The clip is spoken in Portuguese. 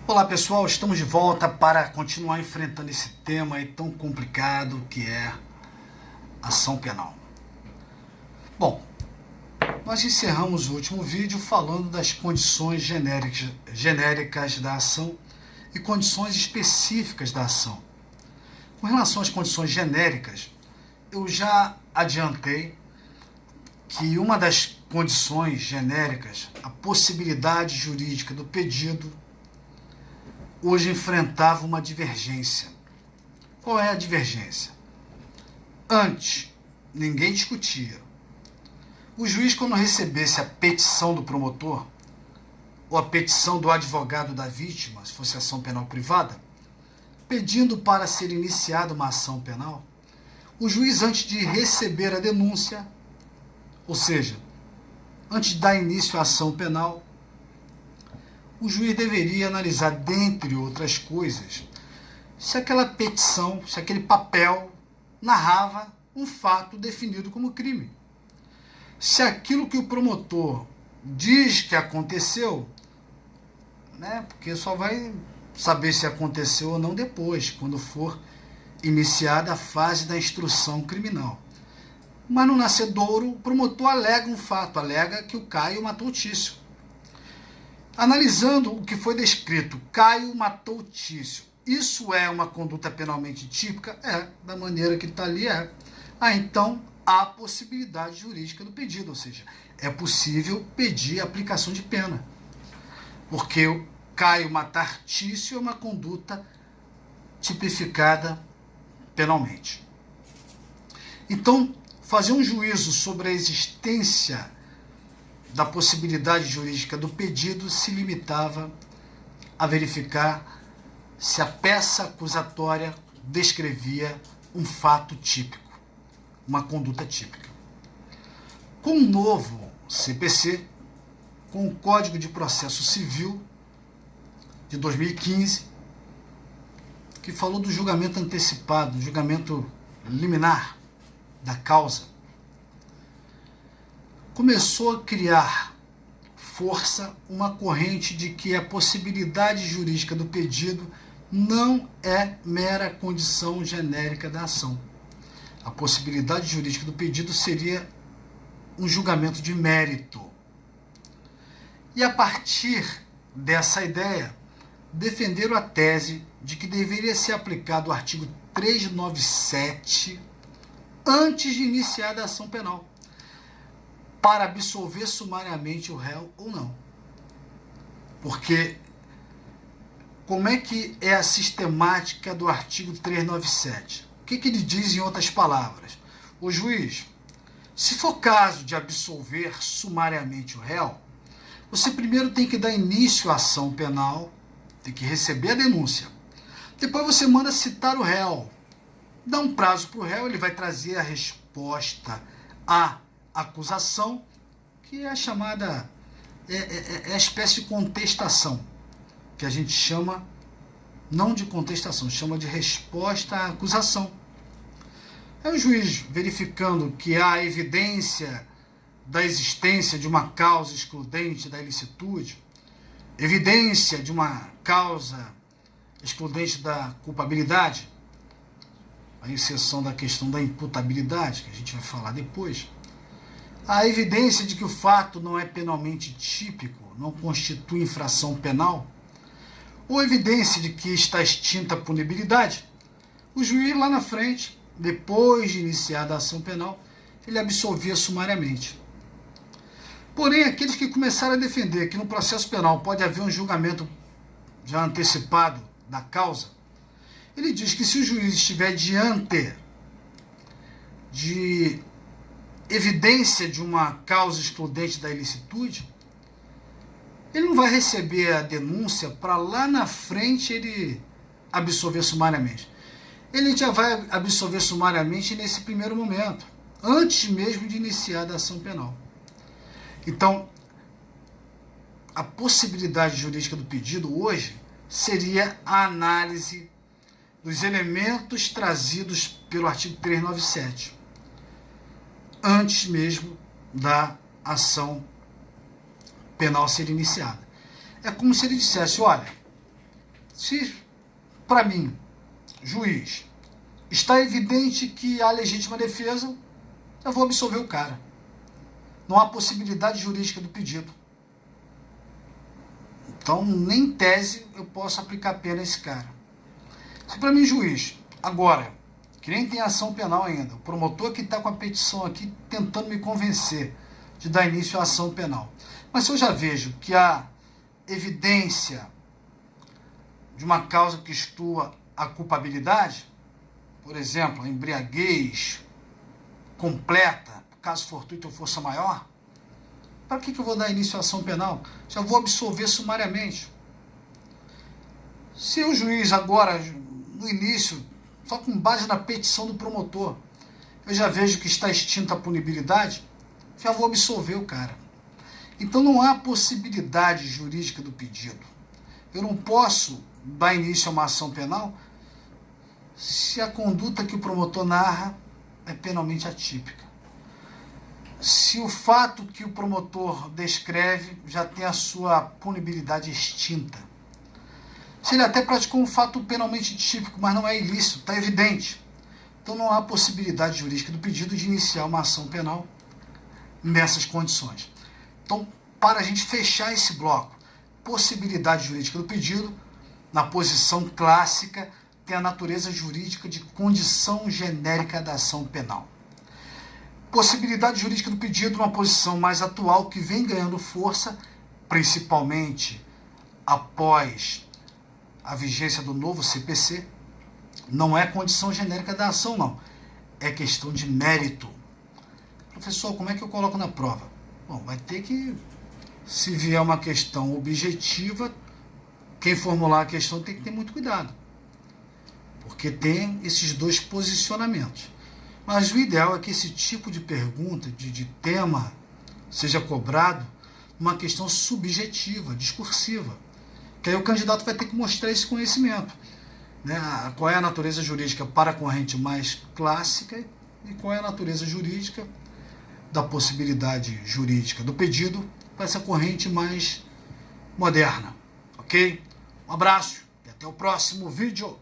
Olá pessoal, estamos de volta para continuar enfrentando esse tema aí tão complicado que é ação penal. Bom, nós encerramos o último vídeo falando das condições genéricas da ação e condições específicas da ação. Com relação às condições genéricas, eu já adiantei que uma das condições genéricas, a possibilidade jurídica do pedido, hoje enfrentava uma divergência. Qual é a divergência? Antes, ninguém discutia. O juiz, quando recebesse a petição do promotor, ou a petição do advogado da vítima, se fosse ação penal privada, pedindo para ser iniciada uma ação penal, o juiz, antes de receber a denúncia, ou seja, antes de dar início à ação penal, o juiz deveria analisar, dentre outras coisas, se aquela petição, se aquele papel narrava um fato definido como crime. Se aquilo que o promotor diz que aconteceu, porque só vai saber se aconteceu ou não depois, quando for iniciada a fase da instrução criminal. Mas no nascedouro, o promotor alega um fato, alega que o Caio matou o Tício. Analisando o que foi descrito, Caio matou o Tício, isso é uma conduta penalmente típica? É, da maneira que está ali é. Então há possibilidade jurídica do pedido, ou seja, é possível pedir aplicação de pena, porque o Caio matar Tício é uma conduta tipificada penalmente. Então, fazer um juízo sobre a existência da possibilidade jurídica do pedido se limitava a verificar se a peça acusatória descrevia um fato típico, uma conduta típica. Com o novo CPC, com o Código de Processo Civil de 2015, que falou do julgamento antecipado, do julgamento liminar da causa, começou a criar força uma corrente de que a possibilidade jurídica do pedido não é mera condição genérica da ação. A possibilidade jurídica do pedido seria um julgamento de mérito. E a partir dessa ideia, defenderam a tese de que deveria ser aplicado o artigo 397 antes de iniciar a ação penal, para absolver sumariamente o réu ou não. Porque como é que é a sistemática do artigo 397? O que ele diz em outras palavras? O juiz, se for caso de absolver sumariamente o réu, você primeiro tem que dar início à ação penal, tem que receber a denúncia. Depois você manda citar o réu. Dá um prazo para o réu, ele vai trazer a resposta à acusação, que é a chamada, a espécie de contestação, que a gente chama, não de contestação, chama de resposta à acusação. É o juiz verificando que há evidência da existência de uma causa excludente da ilicitude, evidência de uma causa excludente da culpabilidade, a exceção da questão da imputabilidade, que a gente vai falar depois. A evidência de que o fato não é penalmente típico, não constitui infração penal, ou evidência de que está extinta a punibilidade, o juiz lá na frente, depois de iniciada a ação penal, ele absolvia sumariamente. Porém, aqueles que começaram a defender que no processo penal pode haver um julgamento já antecipado da causa, ele diz que se o juiz estiver diante de evidência de uma causa excludente da ilicitude, ele não vai receber a denúncia para lá na frente ele absolver sumariamente. Ele já vai absolver sumariamente nesse primeiro momento, antes mesmo de iniciar a ação penal. Então, a possibilidade jurídica do pedido hoje seria a análise dos elementos trazidos pelo artigo 397. Antes mesmo da ação penal ser iniciada. É como se ele dissesse, olha, Se, para mim, juiz, está evidente que há legítima defesa, eu vou absolver o cara. Não há possibilidade jurídica do pedido. Então, nem em tese eu posso aplicar pena a esse cara. Se para mim, juiz, agora, que nem tem ação penal ainda, o promotor que está com a petição aqui tentando me convencer de dar início à ação penal. Mas se eu já vejo que há evidência de uma causa que extua a culpabilidade, por exemplo, a embriaguez completa, caso fortuito ou força maior, para que eu vou dar início à ação penal? Já vou absolver sumariamente. Se o juiz agora, no início, só com base na petição do promotor, eu já vejo que está extinta a punibilidade, já vou absolver o cara. Então não há possibilidade jurídica do pedido. Eu não posso dar início a uma ação penal se a conduta que o promotor narra é penalmente atípica. Se o fato que o promotor descreve já tem a sua punibilidade extinta. Se ele até praticou um fato penalmente típico, mas não é ilícito, está evidente. Então não há possibilidade jurídica do pedido de iniciar uma ação penal nessas condições. Então, para a gente fechar esse bloco, possibilidade jurídica do pedido, na posição clássica, tem a natureza jurídica de condição genérica da ação penal. Possibilidade jurídica do pedido, uma posição mais atual que vem ganhando força, principalmente após a vigência do novo CPC, não é condição genérica da ação, não. É questão de mérito. Professor, como é que eu coloco na prova? Bom, vai ter que, se vier uma questão objetiva, quem formular a questão tem que ter muito cuidado, porque tem esses dois posicionamentos. Mas o ideal é que esse tipo de pergunta, de tema, seja cobrado numa questão subjetiva, discursiva. Que aí o candidato vai ter que mostrar esse conhecimento. Né? Qual é a natureza jurídica para a corrente mais clássica e qual é a natureza jurídica da possibilidade jurídica do pedido para essa corrente mais moderna. Ok? Um abraço e até o próximo vídeo.